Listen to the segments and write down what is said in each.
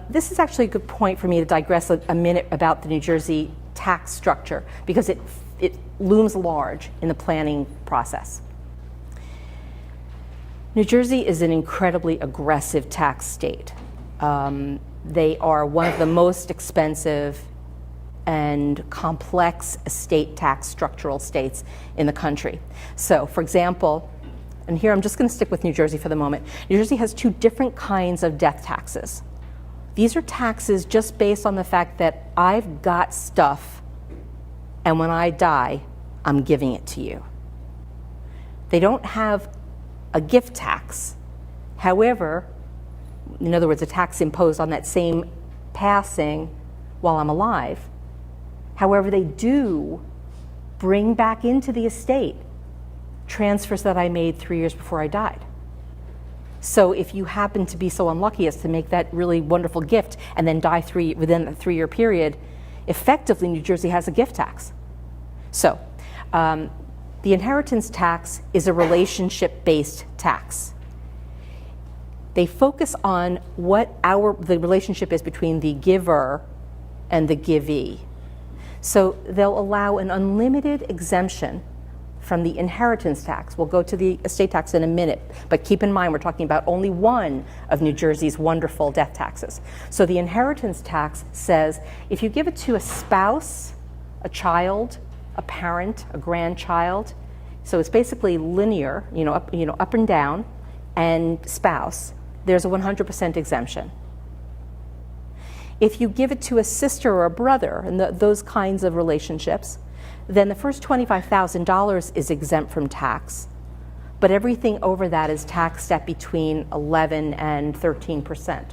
This is actually a good point for me to digress a minute about the New Jersey tax structure, because it looms large in the planning process. New Jersey is an incredibly aggressive tax state. They are one of the most expensive and complex estate tax structural states in the country. So, for example, and here I'm just going to stick with New Jersey for the moment. New Jersey has two different kinds of death taxes. These are taxes just based on the fact that I've got stuff, and when I die, I'm giving it to you. They don't have a gift tax. However, in other words, a tax imposed on that same passing while I'm alive. However, they do bring back into the estate transfers that I made 3 years before I died. So if you happen to be so unlucky as to make that really wonderful gift and then die within a 3-year period, effectively New Jersey has a gift tax. So the inheritance tax is a relationship-based tax. They focus on what the relationship is between the giver and the givee. So they'll allow an unlimited exemption from the inheritance tax. We'll go to the estate tax in a minute, but keep in mind we're talking about only one of New Jersey's wonderful death taxes. So the inheritance tax says if you give it to a spouse, a child, a parent, a grandchild, so it's basically linear, up and down, and spouse, there's a 100% exemption. If you give it to a sister or a brother, and those kinds of relationships, then the first $25,000 is exempt from tax, but everything over that is taxed at between 11 and 13%.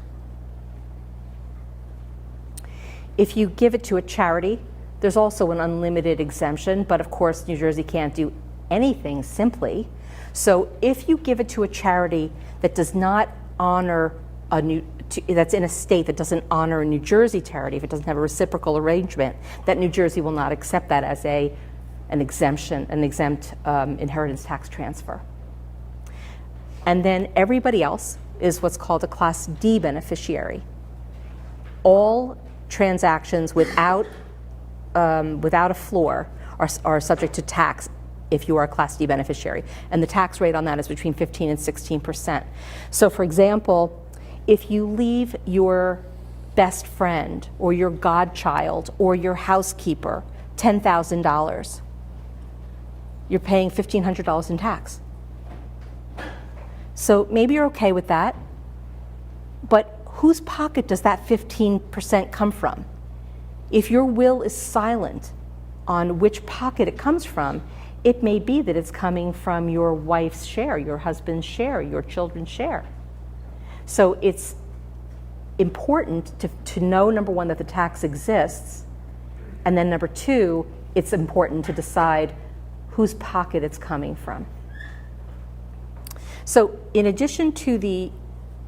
If you give it to a charity, there's also an unlimited exemption, but of course New Jersey can't do anything simply. So if you give it to a charity that does not honor that's in a state that doesn't honor a New Jersey charity, if it doesn't have a reciprocal arrangement, that New Jersey will not accept that as an exempt inheritance tax transfer. And then everybody else is what's called a Class D beneficiary. All transactions without a floor are subject to tax if you are a Class D beneficiary. And the tax rate on that is between 15 and 16%. So for example, if you leave your best friend or your godchild or your housekeeper $10,000, you're paying $1,500 in tax. So maybe you're okay with that, but whose pocket does that 15% come from? If your will is silent on which pocket it comes from, it may be that it's coming from your wife's share, your husband's share, your children's share. So it's important to know, number one, that the tax exists, and then number two, it's important to decide whose pocket it's coming from. So in addition to the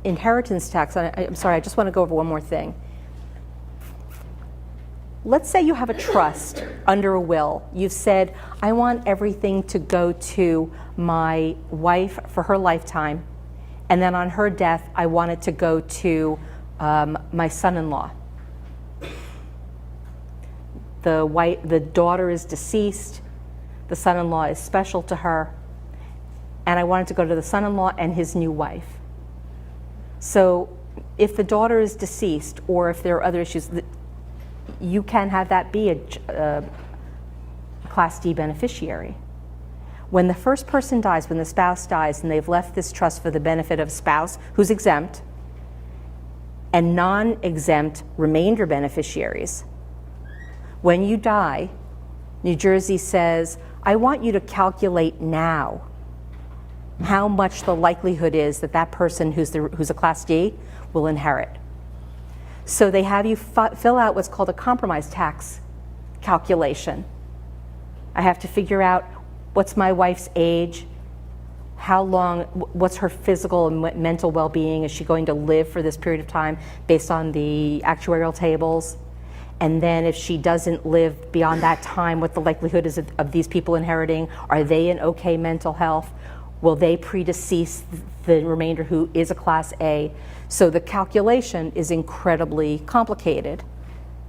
inheritance tax, I'm sorry, I just want to go over one more thing. Let's say you have a trust under a will. You've said, I want everything to go to my wife for her lifetime, and then on her death, I want it to go to my son-in-law. The daughter is deceased, the son-in-law is special to her, and I want it to go to the son-in-law and his new wife. So if the daughter is deceased, or if there are other issues, you can have that be a Class D beneficiary. When the first person dies, when the spouse dies, and they've left this trust for the benefit of a spouse who's exempt and non-exempt remainder beneficiaries, when you die, New Jersey says, I want you to calculate now how much the likelihood is that that person who's a Class D will inherit. So they have you fill out what's called a compromise tax calculation. I have to figure out what's my wife's age, how long, what's her physical and mental well-being, is she going to live for this period of time based on the actuarial tables? And then if she doesn't live beyond that time, what the likelihood is of these people inheriting? Are they in okay mental health? Will they predecease the remainder who is a Class A? So the calculation is incredibly complicated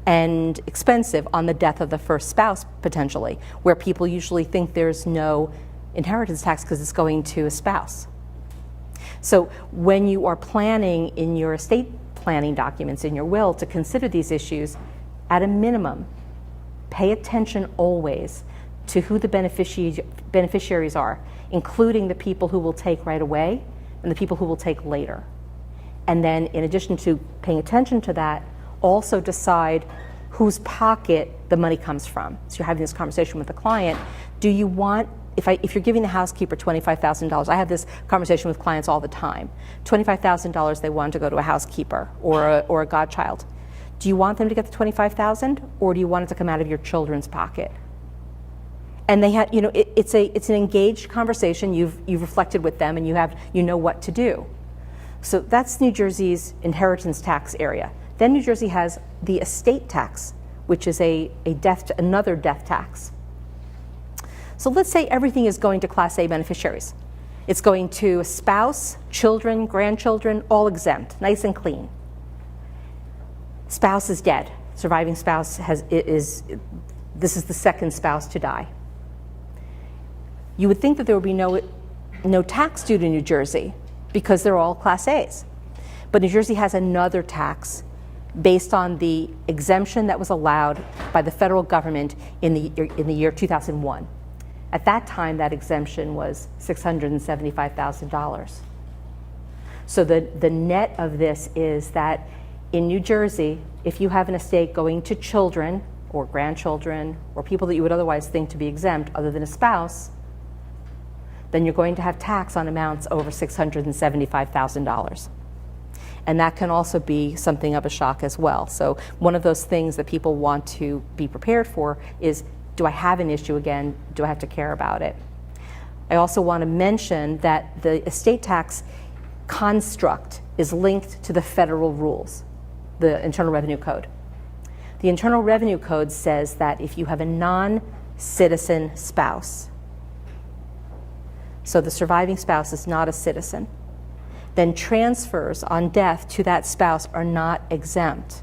and expensive on the death of the first spouse, potentially, where people usually think there's no inheritance tax because it's going to a spouse. So when you are planning in your estate planning documents, in your will, to consider these issues, at a minimum, pay attention always to who the beneficiaries are, including the people who will take right away and the people who will take later. And then, in addition to paying attention to that, also decide whose pocket the money comes from. So you're having this conversation with the client. Do you want, if you're giving the housekeeper $25,000, I have this conversation with clients all the time. $25,000 they want to go to a housekeeper or a godchild. Do you want them to get the $25,000, or do you want it to come out of your children's pocket? And they have, it's an engaged conversation. You've reflected with them, and you know what to do. So that's New Jersey's inheritance tax area. Then New Jersey has the estate tax, which is another death tax. So let's say everything is going to Class A beneficiaries. It's going to a spouse, children, grandchildren, all exempt, nice and clean. Spouse is dead. Surviving spouse this is the second spouse to die. You would think that there would be no tax due to New Jersey because they're all Class A's. But New Jersey has another tax based on the exemption that was allowed by the federal government in the year 2001. At that time, that exemption was $675,000. So the net of this is that in New Jersey, if you have an estate going to children or grandchildren or people that you would otherwise think to be exempt other than a spouse, then you're going to have tax on amounts over $675,000. And that can also be something of a shock as well. So one of those things that people want to be prepared for is, do I have an issue again? Do I have to care about it? I also want to mention that the estate tax construct is linked to the federal rules, the Internal Revenue Code. The Internal Revenue Code says that if you have a non-citizen spouse, so the surviving spouse is not a citizen, then transfers on death to that spouse are not exempt.